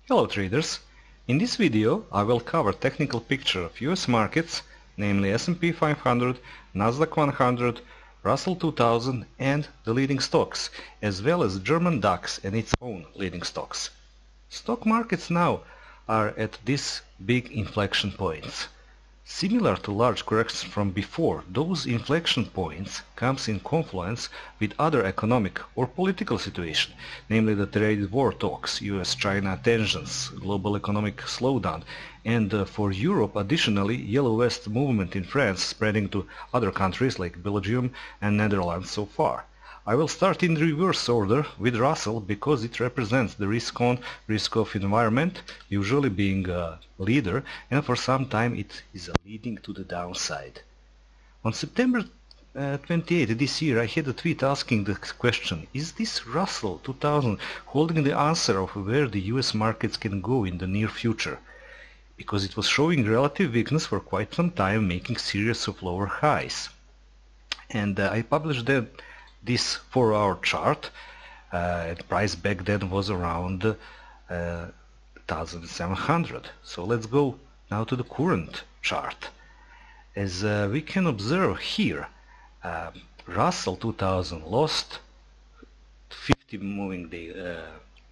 Hello traders! In this video I will cover technical picture of US markets, namely S&P 500, Nasdaq 100, Russell 2000 and the leading stocks, as well as German DAX and its own leading stocks. Stock markets now are at these big inflection points. Similar to large corrections from before, those inflection points comes in confluence with other economic or political situation, namely the trade war talks, US-China tensions, global economic slowdown, and for Europe additionally Yellow Vest movement in France spreading to other countries like Belgium and Netherlands so far. I will start in reverse order with Russell because it represents the risk-on, risk-off environment, usually being a leader, and for some time it is leading to the downside. On September 28 this year I had a tweet asking the question, is this Russell 2000 holding the answer of where the US markets can go in the near future? Because it was showing relative weakness for quite some time, making series of lower highs. And I published this 4-hour chart. The price back then was around 1,700. So let's go now to the current chart. As we can observe here, Russell 2000 lost 50 moving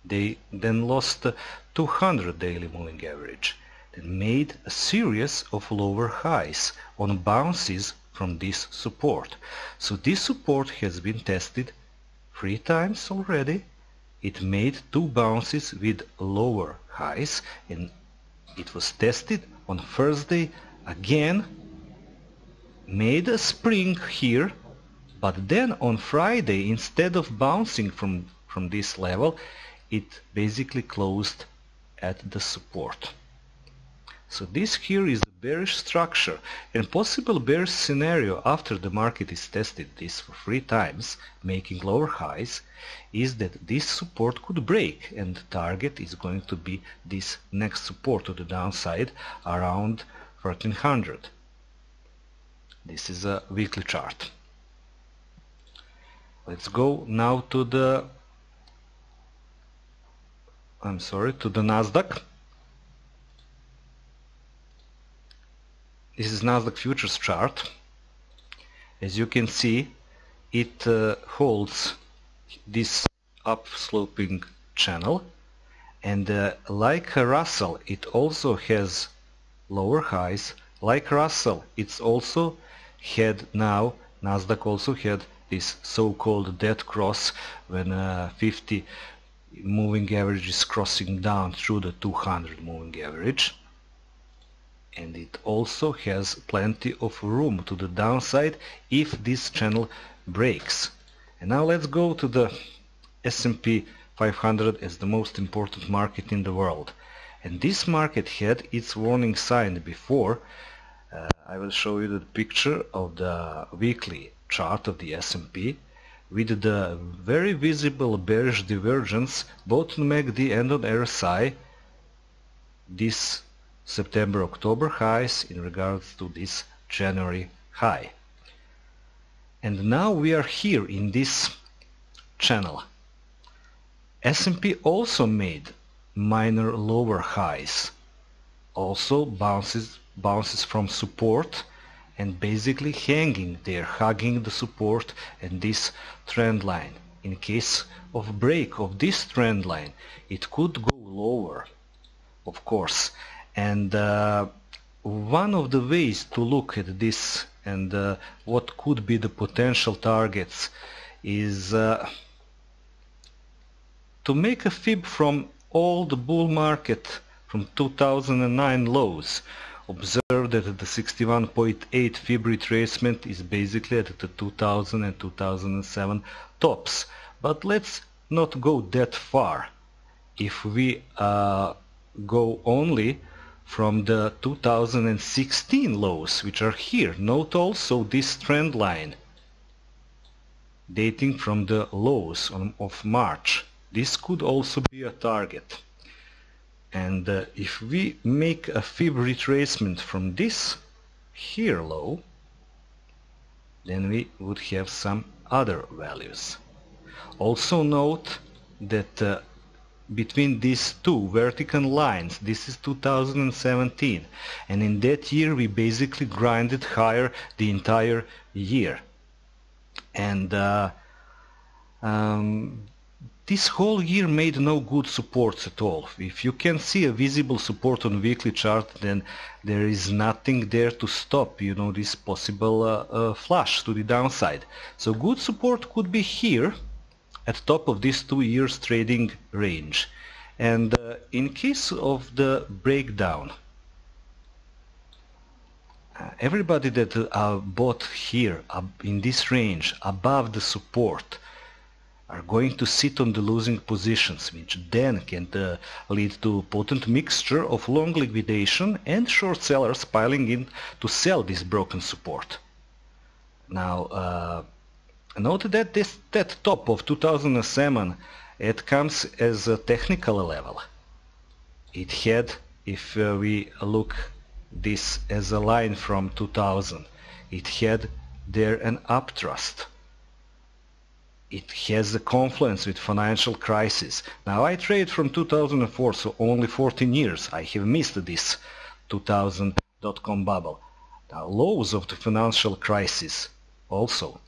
day, then lost 200 daily moving average, then made a series of lower highs on bounces from this support. So this support has been tested 3 times already. It made 2 bounces with lower highs, and it was tested on Thursday again, made a spring here, but then on Friday, instead of bouncing from this level, it basically closed at the support. So this here is a bearish structure, and possible bearish scenario after the market is tested this for 3 times, making lower highs, is that this support could break, and the target is going to be this next support to the downside around 1300. This is a weekly chart. Let's go now to the Nasdaq. This is Nasdaq futures chart. As you can see, it holds this upsloping channel, and like Russell, it also has lower highs. Like Russell, it's also had now, Nasdaq also had this so-called dead cross when 50 moving average is crossing down through the 200 moving average. And it also has plenty of room to the downside if this channel breaks. And now let's go to the S&P 500 as the most important market in the world. And this market had its warning sign before. I will show you the picture of the weekly chart of the S&P with the very visible bearish divergence both on MACD and on RSI. This September-October highs in regards to this January high. And now we are here in this channel. S&P also made minor lower highs, also bounces from support, and basically hanging there, hugging the support and this trend line. In case of break of this trend line, it could go lower, of course. And one of the ways to look at this and what could be the potential targets is to make a fib from all the bull market from 2009 lows. Observe that the 61.8 fib retracement is basically at the 2000 and 2007 tops. But let's not go that far. If we go only from the 2016 lows, which are here. Note also this trend line dating from the lows of March. This could also be a target. And if we make a fib retracement from this here low, then we would have some other values. Also note that between these two vertical lines. This is 2017, and in that year we basically grinded higher the entire year. And this whole year made no good supports at all. If you can see a visible support on weekly chart, then there is nothing there to stop, you know, this possible flush to the downside. So good support could be here at top of this 2 years trading range. And in case of the breakdown, everybody that bought here in this range above the support are going to sit on the losing positions, which then can lead to potent mixture of long liquidation and short sellers piling in to sell this broken support. Now note that that top of 2007, it comes as a technical level. It had, if we look this as a line from 2000, it had there an upthrust. It has a confluence with financial crisis. Now I trade from 2004, so only 14 years. I have missed this 2000 dot-com bubble. Now lows of the financial crisis also.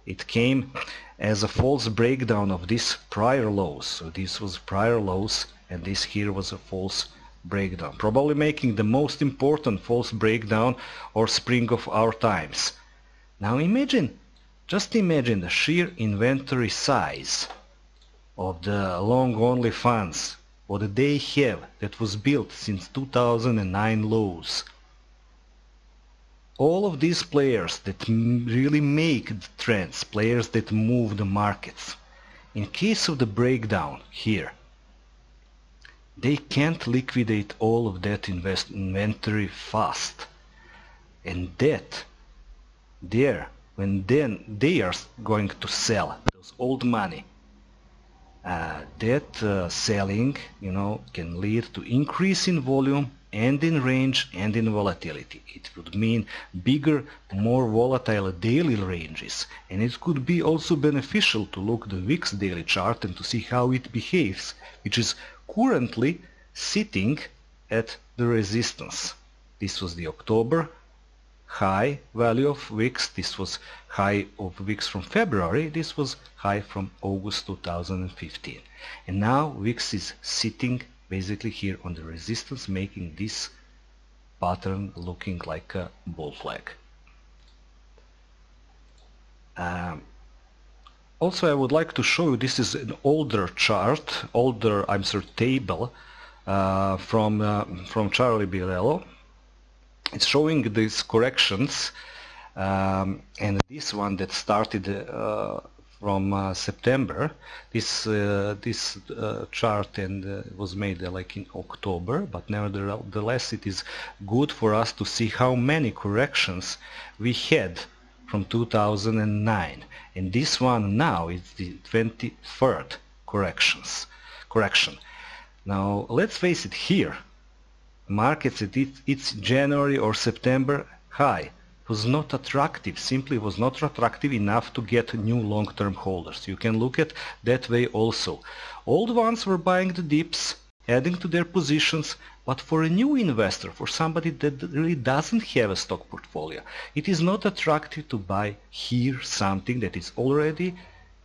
It came as a false breakdown of these prior lows. So this was prior lows, and this here was a false breakdown. Probably making the most important false breakdown or spring of our times. Now imagine, just imagine the sheer inventory size of the long-only funds, what they have that was built since 2009 lows. All of these players that really make the trends, players that move the markets, in case of the breakdown here, they can't liquidate all of that inventory fast. And that, there, when then they are going to sell those old money, that selling, you know, can lead to increase in volume and in range and in volatility. It would mean bigger, more volatile daily ranges, and it could be also beneficial to look the VIX daily chart and to see how it behaves, which is currently sitting at the resistance. This was the October high value of VIX, this was high of VIX from February, this was high from August 2015. And now VIX is sitting basically here on the resistance, making this pattern looking like a bull flag. Also I would like to show you, this is an older chart, table from Charlie Birello. It's showing these corrections, and this one that started from September. This chart and was made like in October, but nevertheless it is good for us to see how many corrections we had from 2009, and this one now is the 23rd correction. Now let's face it, here markets at its January or September high was not attractive, simply was not attractive enough to get new long-term holders. You can look at that way also. Old ones were buying the dips, adding to their positions, but for a new investor, for somebody that really doesn't have a stock portfolio, it is not attractive to buy here something that is already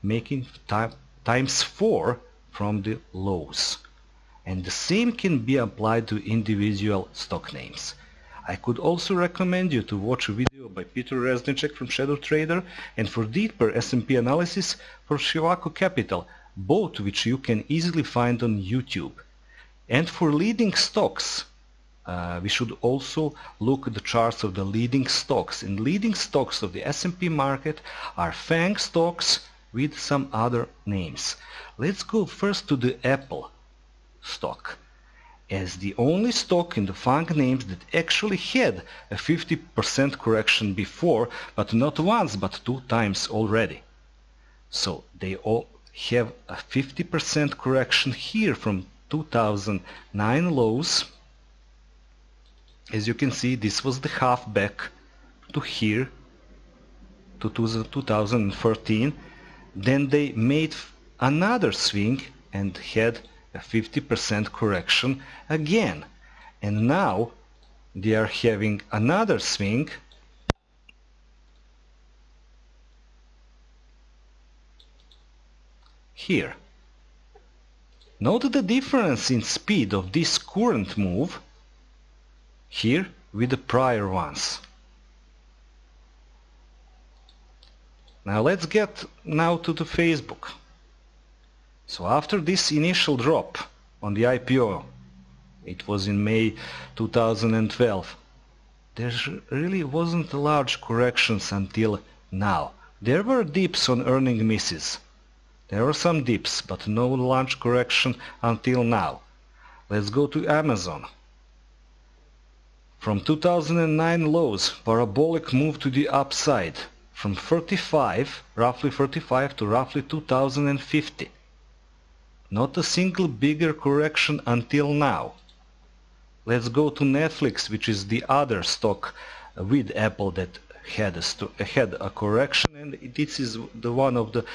making times 4 from the lows. And the same can be applied to individual stock names. I could also recommend you to watch a video by Peter Reznicek from Shadow Trader, and for deeper S&P analysis for Shivako Capital, both which you can easily find on YouTube. And for leading stocks, we should also look at the charts of the leading stocks. And leading stocks of the S&P market are FAANG stocks with some other names. Let's go first to the Apple stock as the only stock in the FAANG names that actually had a 50% correction before, but not once but 2 times already. So they all have a 50% correction here from 2009 lows. As you can see, this was the half back to here to 2013. Then they made another swing and had a 50% correction again. And now they are having another swing here. Note the difference in speed of this current move here with the prior ones. Now let's get now to the Facebook. So after this initial drop on the IPO, it was in May 2012, there really wasn't large corrections until now. There were dips on earning misses. There were some dips, but no large correction until now. Let's go to Amazon. From 2009 lows, parabolic move to the upside from 35, roughly 35 to roughly 2050. Not a single bigger correction until now. Let's go to Netflix, which is the other stock with Apple that had a correction, and this is the one of the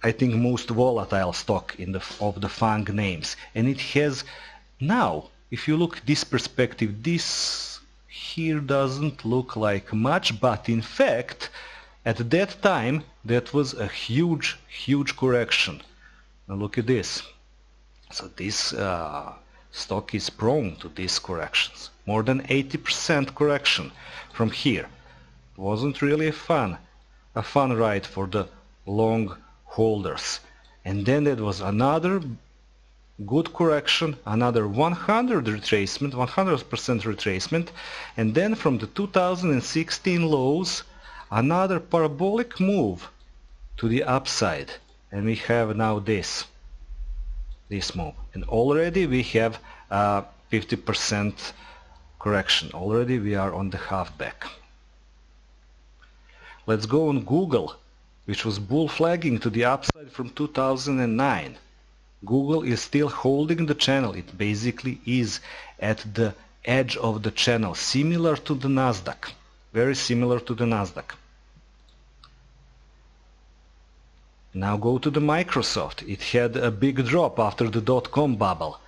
I think most volatile stock in of the FAANG names. And it has now, if you look this perspective, this here doesn't look like much, but in fact at that time that was a huge correction. Now look at this. So this stock is prone to these corrections. More than 80% correction from here. Wasn't really a fun ride for the long holders. And then there was another good correction, another 100% retracement, and then from the 2016 lows another parabolic move to the upside, and we have now this move, and already we have 50% correction. Already we are on the half back. Let's go on Google, which was bull flagging to the upside from 2009. Google is still holding the channel. It basically is at the edge of the channel, similar to the Nasdaq, very similar to the Nasdaq. Now go to the Microsoft. It had a big drop after the dot-com bubble,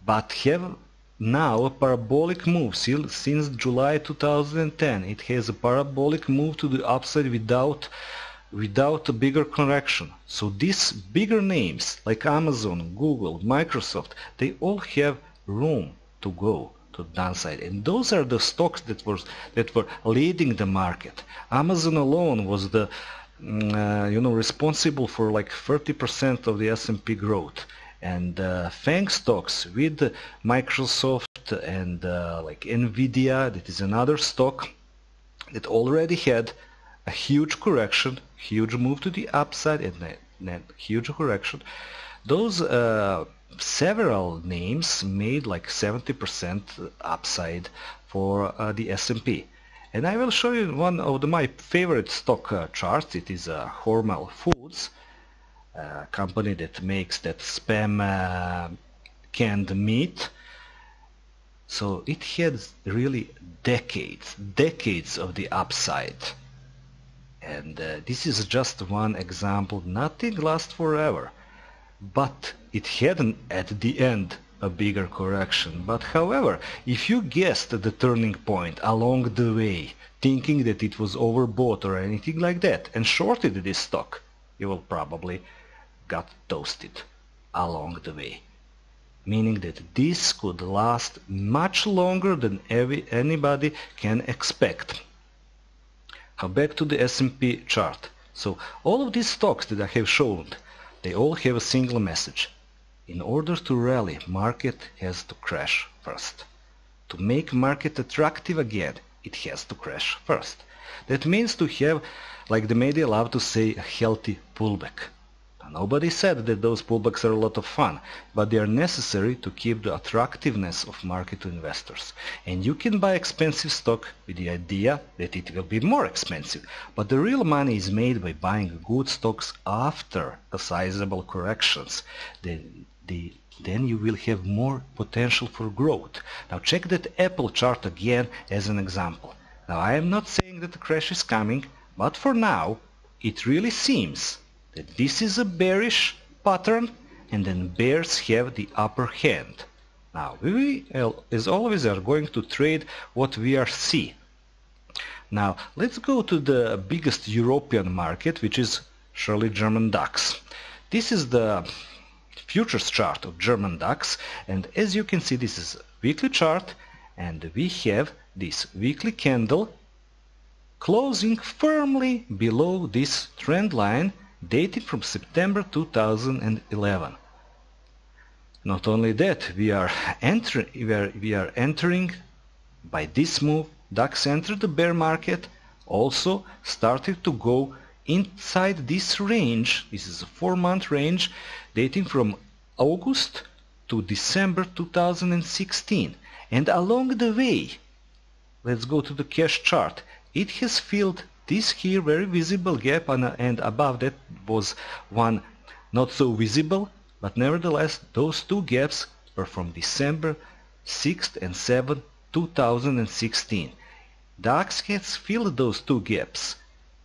but have now a parabolic move since July 2010. It has a parabolic move to the upside without a bigger correction. So these bigger names like Amazon, Google, Microsoft, they all have room to go to the downside, and those are the stocks that were leading the market. Amazon alone was the responsible for like 30% of the S&P growth, and FAANG stocks with Microsoft and like NVDA, that is another stock that already had a huge correction, huge move to the upside, and then huge correction. Those several names made like 70% upside for the S&P. And I will show you one of my favorite stock charts. It is Hormel Foods, a company that makes that spam canned meat. So it had really decades of the upside. And this is just one example. Nothing lasts forever, but it hadn't at the end a bigger correction. But however, if you guessed the turning point along the way, thinking that it was overbought or anything like that, and shorted this stock, you will probably got toasted along the way. Meaning that this could last much longer than anybody can expect. Now back to the S&P chart. So all of these stocks that I have shown, they all have a single message. In order to rally, market has to crash first. To make market attractive again, it has to crash first. That means to have, like the media love to say, a healthy pullback. Nobody said that those pullbacks are a lot of fun, but they are necessary to keep the attractiveness of market to investors. And you can buy expensive stock with the idea that it will be more expensive, but the real money is made by buying good stocks after a sizable corrections. Then you will have more potential for growth. Now check that Apple chart again as an example. Now I am not saying that the crash is coming, but for now it really seems that this is a bearish pattern, and then bears have the upper hand. Now we, as always, are going to trade what we are see. Now let's go to the biggest European market, which is surely German DAX. This is the futures chart of German DAX, and as you can see, this is a weekly chart, and we have this weekly candle closing firmly below this trend line dating from September 2011. Not only that, we are entering by this move. DAX entered the bear market, also started to go inside this range. This is a 4-month range dating from August to December 2016, and along the way, let's go to the cash chart, it has filled this here very visible gap, and above that was one not so visible, but nevertheless those two gaps were from December 6th and 7th 2016. DAX has filled those two gaps,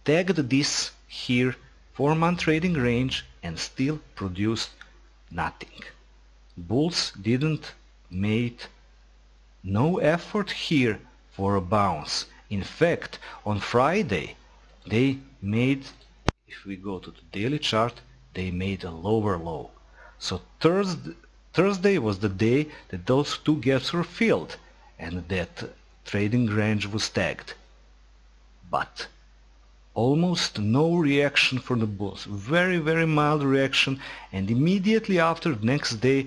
tagged this here 4-month trading range, and still produced nothing. Bulls didn't make no effort here for a bounce. In fact, on Friday they made, if we go to the daily chart, they made a lower low. So Thursday was the day that those two gaps were filled and that trading range was tagged. But almost no reaction from the bulls, very mild reaction, and immediately after, next day,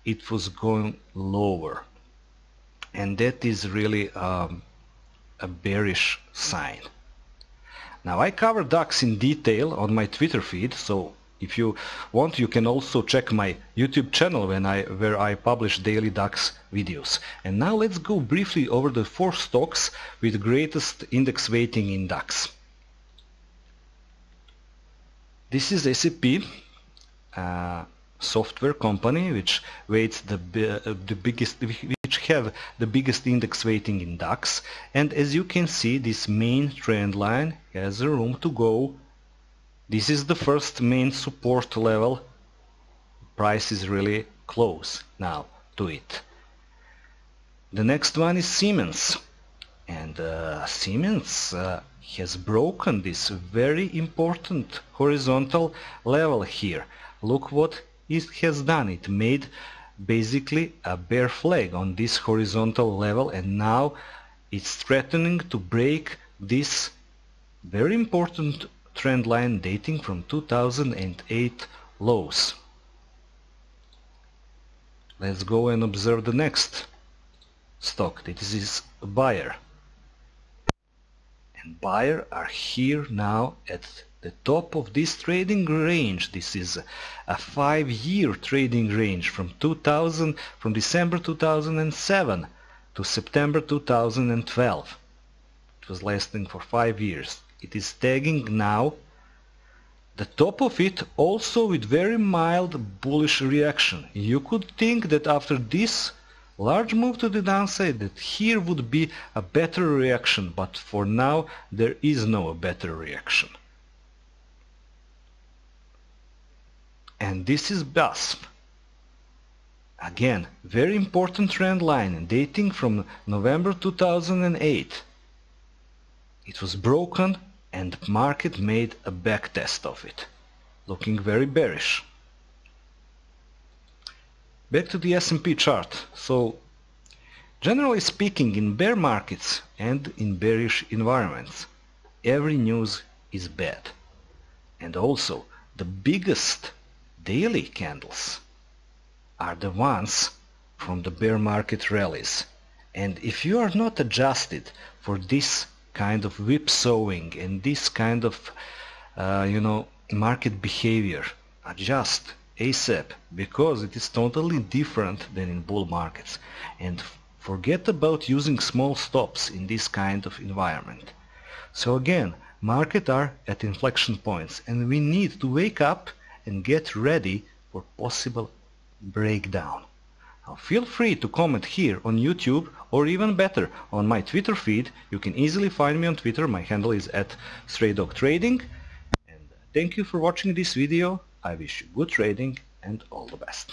it was going lower, and that is really a bearish sign. Now I cover DAX in detail on my Twitter feed, so if you want, you can also check my YouTube channel where I publish daily DAX videos. And now let's go briefly over the 4 stocks with greatest index weighting in DAX. This is SAP, software company which weights the biggest, which have the biggest index weighting in DAX. And as you can see, this main trend line has a room to go. This is the first main support level. Price is really close now to it. The next one is Siemens, and Siemens has broken this very important horizontal level here. Look what it has done. It made basically a bear flag on this horizontal level, and now it's threatening to break this very important trend line dating from 2008 lows. Let's go and observe the next stock. This is Bayer. And Bayer are here now at the top of this trading range. This is a 5-year trading range from December 2007 to September 2012. It was lasting for 5 years. It is tagging now the top of it, also with very mild bullish reaction. You could think that after this large move to the downside that here would be a better reaction, but for now there is no better reaction. And this is BASF. Again, very important trend line dating from November 2008. It was broken and the market made a back test of it, looking very bearish. Back to the S&P chart. So, generally speaking, in bear markets and in bearish environments, every news is bad. And also, the biggest daily candles are the ones from the bear market rallies. And if you are not adjusted for this kind of whipsawing and this kind of market behavior, adjust ASAP, because it is totally different than in bull markets. And forget about using small stops in this kind of environment. So again, markets are at inflection points and we need to wake up and get ready for possible breakdown. Now feel free to comment here on YouTube, or even better, on my Twitter feed. You can easily find me on Twitter. My handle is @StrayDogTrading. And thank you for watching this video. I wish you good trading and all the best.